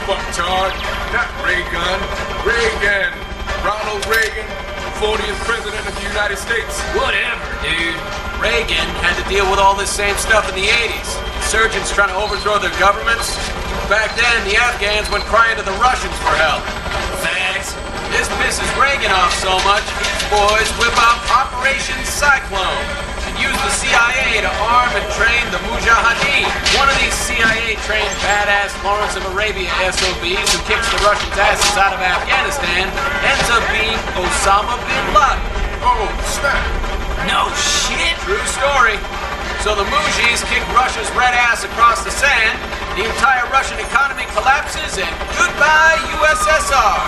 fucktard. Not Reagan. Reagan. Ronald Reagan, 40th President of the United States. Whatever, dude. Reagan had to deal with all this same stuff in the 80s. Insurgents trying to overthrow their governments. Back then, the Afghans went crying to the Russians for help. Facts. This pisses Reagan off so much, his boys whip up Operation Cyclone and use the CIA to arm and train the Mujahideen. One of these CIA-trained badass Lawrence of Arabia SOBs who kicks the Russians' asses out of Afghanistan ends up being Osama bin Laden. Oh, snap. No shit. True story. So the Mujis kick Russia's red ass across the sand, the entire Russian economy collapses, and goodbye USSR.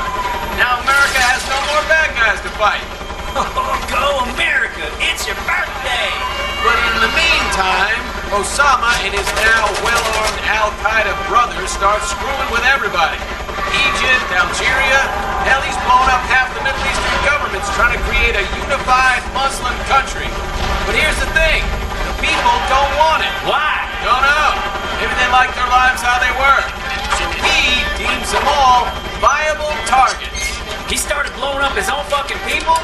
Now America has no more bad guys to fight. Oh, go America! It's your birthday! But in the meantime, Osama and his now well-armed Al-Qaeda brothers start screwing with everybody. Egypt, Algeria, hell, he's blown up half the Middle Eastern governments trying to create a unified Muslim country. But here's the thing, the people don't want it. Why? Don't know. Maybe they like their lives how they were. So he deems them all viable targets. He started blowing up his own fucking people?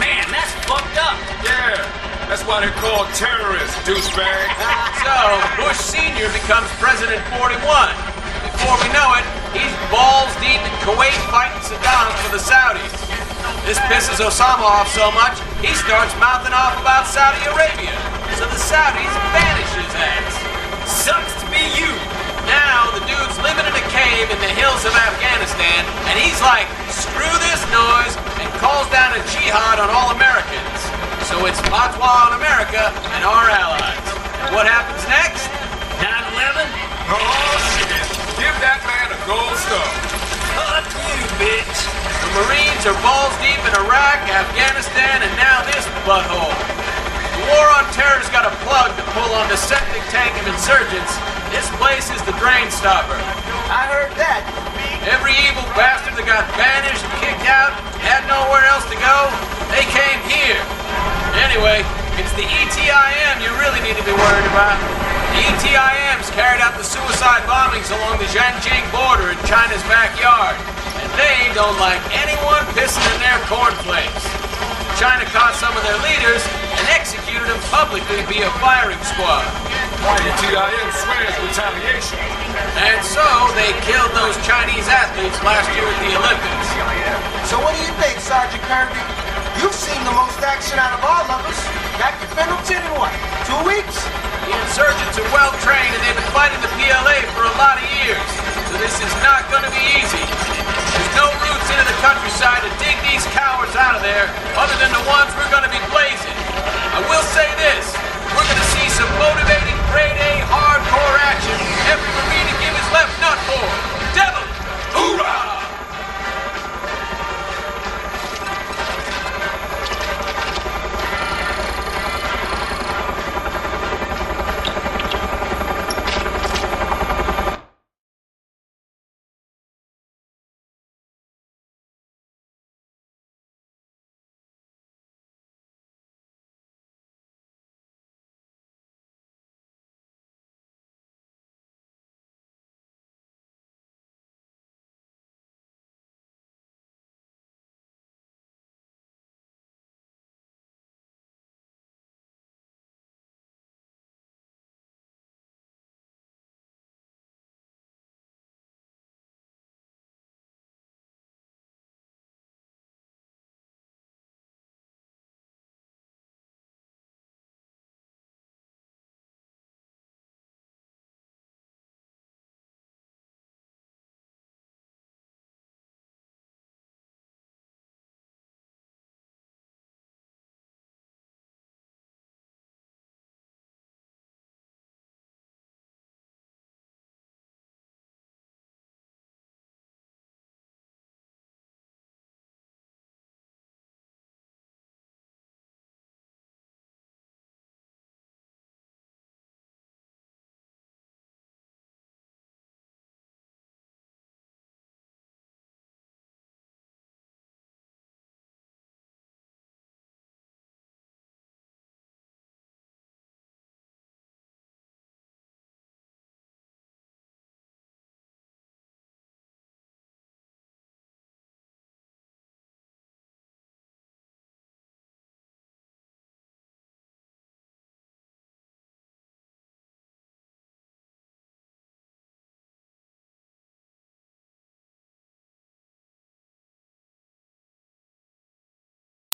Man, that's fucked up. Yeah, that's why they're called terrorists, douchebag. So, Bush Sr. becomes President 41. Before we know it, he's balls deep in Kuwait fighting Saddam for the Saudis. This pisses Osama off so much, he starts mouthing off about Saudi Arabia. So the Saudis banish his ass. Sucks to be you. Now, the dude's living in a cave in the hills of Afghanistan, and he's like, screw this noise, and calls down a jihad on all Americans. So it's fatwa on America and our allies. And what happens next? 9/11? Oh, shit. Give that man a gold star. Fuck you, bitch. The Marines are balls deep in Iraq, Afghanistan, and now this butthole. The war on terror's got a plug to pull on the septic tank of insurgents. This place is the drain stopper. I heard that. Every evil bastard that got banished, kicked out, had nowhere else to go, they came here. Anyway, it's the ETIM you really need to be worried about. The ETIM's carried out the suicide bombings along the Xinjiang border in China's backyard. And they don't like anyone pissing in their cornflakes. China caught some of their leaders and executed them publicly via firing squad. The TIM swears retaliation. And so they killed those Chinese athletes last year at the Olympics. So what do you think, Sergeant Kirby? You've seen the most action out of all of us. Back to Pendleton in what, 2 weeks? The insurgents are well trained and they've been fighting the PLA for a lot of years. So this is not going to be easy. There's no routes into the countryside to dig these cowards out of there other than the ones we're going to be blazing. I will say this, we're going to